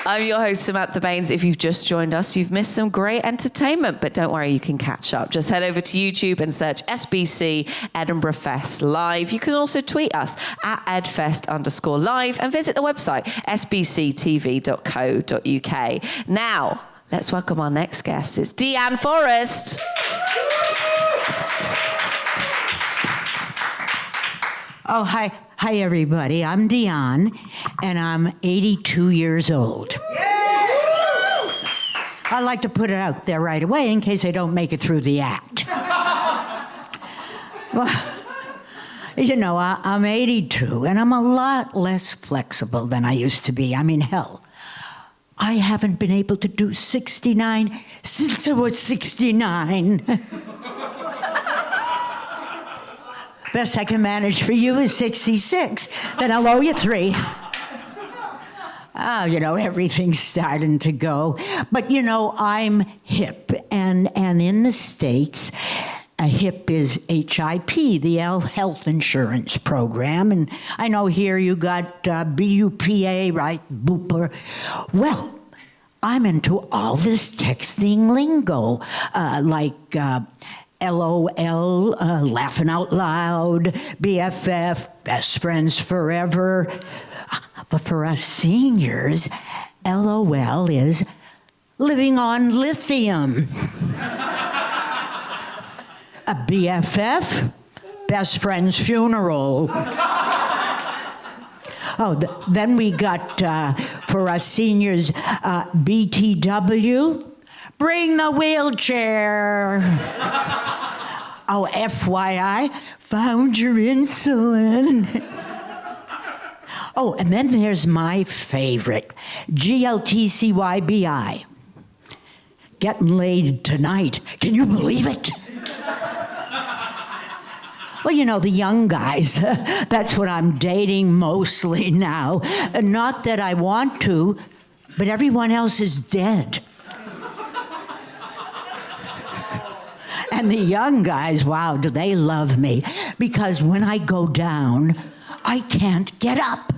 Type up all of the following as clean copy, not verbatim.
I'm your host, Samantha Baines. If you've just joined us, you've missed some great entertainment, but don't worry, you can catch up. Just head over to YouTube and search SBC Edinburgh Fest Live. You can also tweet us at edfest_live and visit the website sbctv.co.uk. Now, let's welcome our next guest. It's Deanne Forrest. Oh, hi. Hi, everybody. I'm Deanne, and I'm 82 years old. I like to put it out there right away in case I don't make it through the act. Well, you know, I'm 82, and I'm a lot less flexible than I used to be. I mean, hell, I haven't been able to do 69 since I was 69. Best I can manage for you is 66. Then I'll owe you 3. Oh, you know, everything's starting to go. But, you know, I'm hip. And in the States, a HIP is HIP, the health insurance program. And I know here you got BUPA, right? Booper. Well, I'm into all this texting lingo, like... LOL, laughing out loud, BFF, best friends forever. But for us seniors, LOL is living on lithium. A BFF, best friend's funeral. Oh, then we got, for us seniors, BTW, bring the wheelchair. Oh, FYI, found your insulin. Oh, and then there's my favorite, GLTCYBI. Getting laid tonight. Can you believe it? Well, you know, the young guys, that's what I'm dating mostly now. Not that I want to, but everyone else is dead. And the young guys, wow, do they love me. Because when I go down, I can't get up.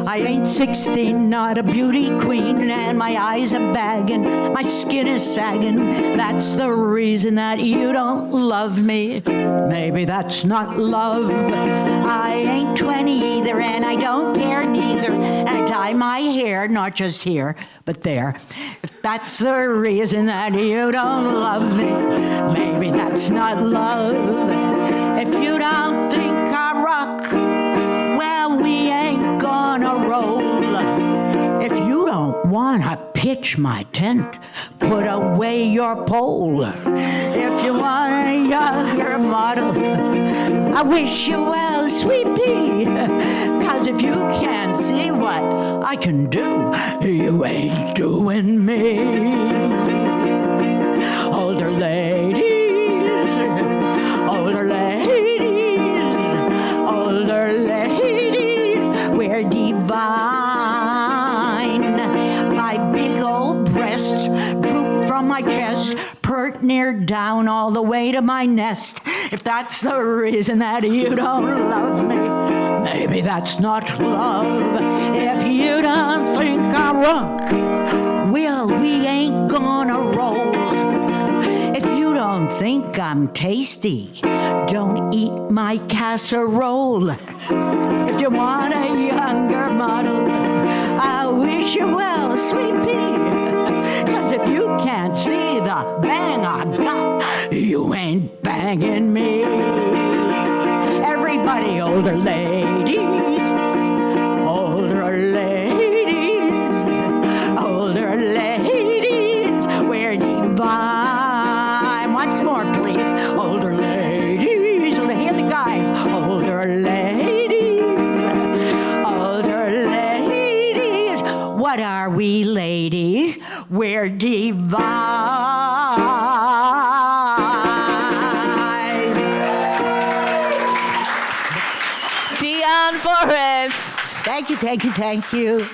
I ain't 16, not a beauty queen, and my eyes are bagging, my skin is sagging. That's the reason that you don't love me. Maybe that's not love. I ain't 20 either, and I don't care neither. And I dye my hair, not just here, but there. If that's the reason that you don't love me, maybe that's not love. If you don't think I rock, well, we ain't gonna roll. If you don't wanna pitch my tent, put away your pole. If you want a younger model, I wish you well, sweet pea. 'Cause if you can't see what I can do, you ain't doing me. Older ladies, older ladies, older ladies, we're divine. My big old breasts droop from my chest, pert near down all the way to my nest. If that's the reason that you don't love me, maybe that's not love. If you don't think I rock, well, we ain't gonna roll. If you don't think I'm tasty, don't eat my casserole. If you want a younger model, I wish you well, sweet pea. 'Cause if you can't see the bang I got, you ain't banging me. Everybody, older ladies, older ladies, older ladies, we're divine. Once more, please. Older ladies, hear the guys. Older ladies, older ladies. What are we, ladies? We're divine. Deanne Forrest. Thank you, thank you, thank you.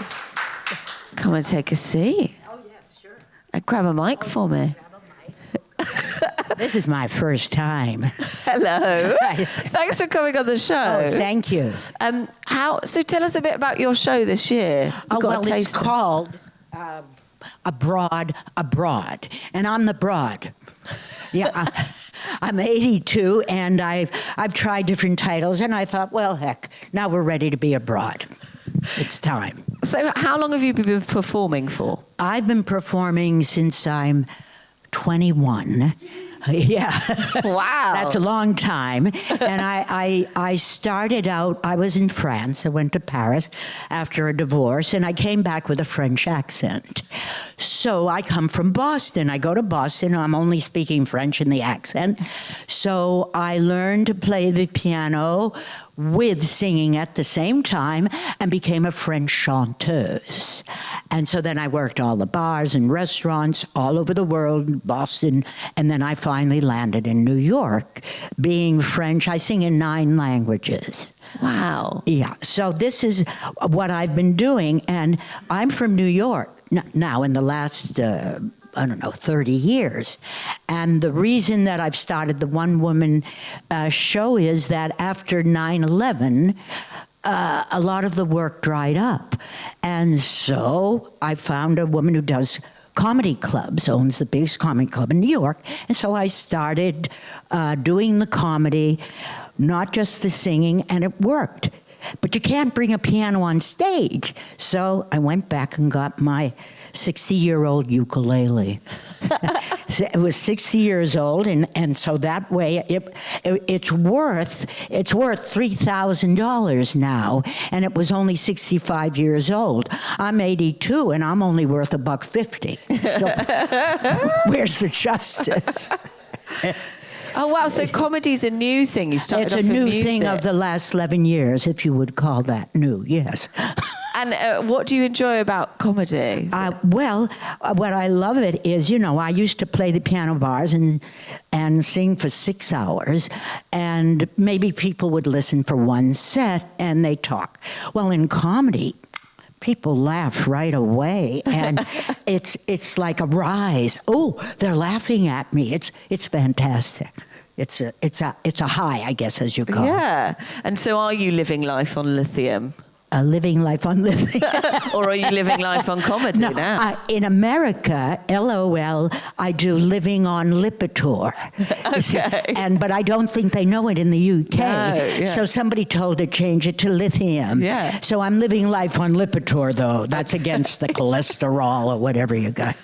Come and take a seat. Oh, yes, sure. Grab a mic for me. This is my first time. Hello. Thanks for coming on the show. Oh, thank you. So tell us a bit about your show this year. It's called Abroad. And I'm the broad. Yeah, I'm 82, and I've tried different titles, and I thought, well, heck, now we're ready to be abroad. It's time. So how long have you been performing for? I've been performing since I'm 21. Yeah. Wow. That's a long time. And I started out, I was in France. I went to Paris after a divorce, and I came back with a French accent. So I come from Boston. I go to Boston. I'm only speaking French in the accent. So I learned to play the piano with singing at the same time and became a French chanteuse. And so then I worked all the bars and restaurants all over the world, Boston, and then I finally landed in New York. Being French, I sing in 9 languages. Wow. Yeah, so this is what I've been doing, and I'm from New York now in the last 30 years. And the reason that I've started the one-woman show is that after 9/11, a lot of the work dried up. And so I found a woman who does comedy clubs, owns the biggest comedy club in New York. And so I started doing the comedy, not just the singing, and it worked. But you can't bring a piano on stage. So I went back and got my 60-year-old ukulele. It was 60 years old, and so that way it's worth $3,000 now, and it was only 65 years old. I'm 82, and I'm only worth $1.50. So where's the justice? Oh, wow. So comedy's a new thing. You started off It's a in new music. thing of the last 11 years, if you would call that new, yes. And what do you enjoy about comedy? What I love it is, I used to play the piano bars and sing for 6 hours, and maybe people would listen for one set and they talk. Well, in comedy, people laugh right away, and it's like a rise. Oh, they're laughing at me. It's fantastic. It's a high, I guess, as you call it. Yeah. And so are you living life on lithium? Living life on lithium. Or are you living life on comedy now? In America, LOL, I do living on Lipitor. Okay. But I don't think they know it in the UK. No, yeah. So somebody told to change it to lithium. Yeah. So I'm living life on Lipitor, though. That's against the cholesterol or whatever you got.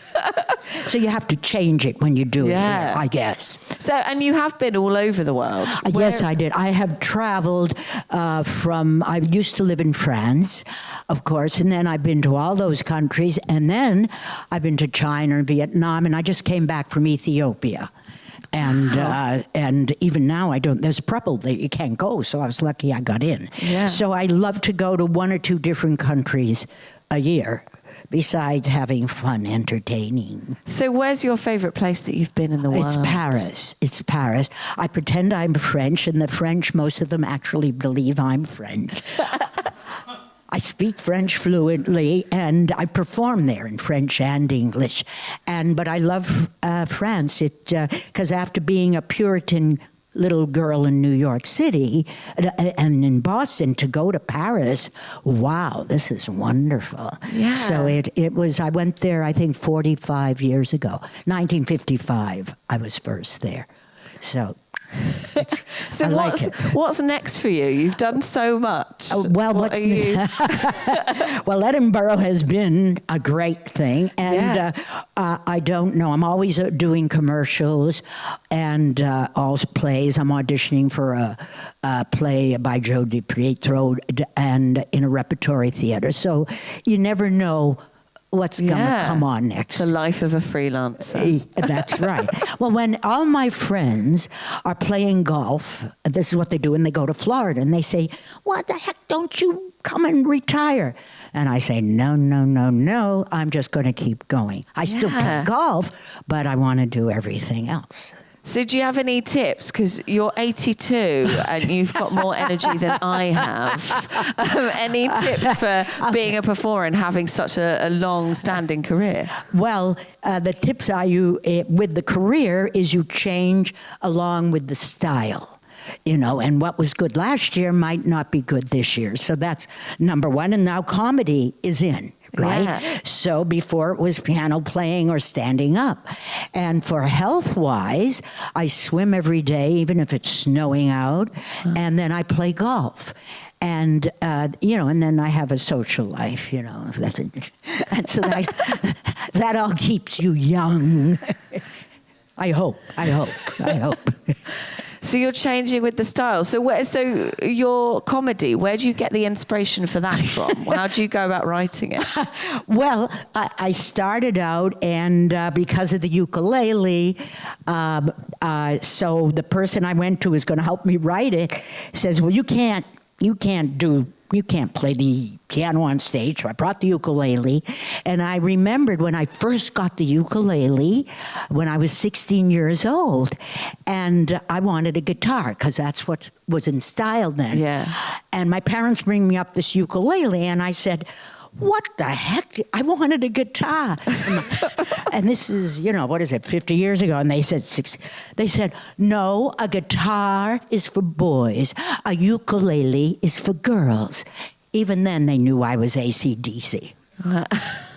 So you have to change it when you do it here, I guess. So, and you have been all over the world. Yes, I did. I have traveled I used to live in France, of course, and then I've been to all those countries, and then I've been to China and Vietnam, and I just came back from Ethiopia. And even now there's trouble that you can't go, so I was lucky I got in. Yeah. So I love to go to 1 or 2 different countries a year, besides having fun entertaining. So where's your favorite place that you've been in the world? It's Paris. I pretend I'm French, and the French, most of them actually believe I'm French. I speak French fluently, and I perform there in French and English. But I love France, because after being a Puritan little girl in New York City and in Boston, to go to Paris, wow, this is wonderful. Yeah. So it was, I went there, I think, 45 years ago. 1955, I was first there. So So I like it. What's next for you? You've done so much. Well, Edinburgh has been a great thing, and I don't know. I'm always doing commercials and also plays. I'm auditioning for a play by Joe DiPietro and in a repertory theater. So you never know what's going to come on next. The life of a freelancer. That's right. Well, when all my friends are playing golf, this is what they do, and they go to Florida, and they say, what the heck, don't you come and retire? And I say, no, I'm just going to keep going. I still play golf, but I want to do everything else. So do you have any tips? Because you're 82 and you've got more energy than I have. Any tips for being a performer and having such a long-standing career? Well, the tips are with the career is you change along with the style. And what was good last year might not be good this year. So that's number one. And now comedy is in. Right? Yeah. So before it was piano playing or standing up. And for health-wise, I swim every day, even if it's snowing out, and then I play golf. And, and then I have a social life, and so that all keeps you young. I hope. So you're changing with the style. So your comedy, where do you get the inspiration for that from? How do you go about writing it? Well, I started out, and because of the ukulele, so the person I went to who's going to help me write it says, well, you can't play the piano on stage. So I brought the ukulele, and I remembered when I first got the ukulele when I was 16 years old, and I wanted a guitar because that's what was in style then. Yeah. And my parents bring me up this ukulele, and I said, what the heck? I wanted a guitar. And this is, 50 years ago. And they said, no, a guitar is for boys. A ukulele is for girls. Even then, they knew I was AC/DC.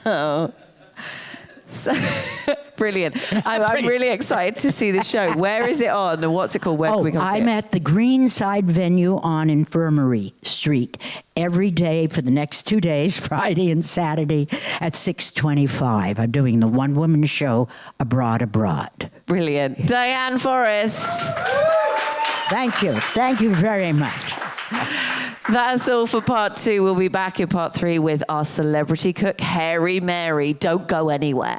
Oh. So, brilliant. I'm really excited to see the show. Where is it on and what's it called? Where can we go see I'm it? at the Greenside venue on Infirmary Street every day for the next 2 days, Friday and Saturday at 6:25. I'm doing the one-woman show, Abroad. Brilliant. Diane Forrest. Thank you. Thank you very much. That's all for part 2. We'll be back in part 3 with our celebrity cook, Hairy Mary. Don't go anywhere.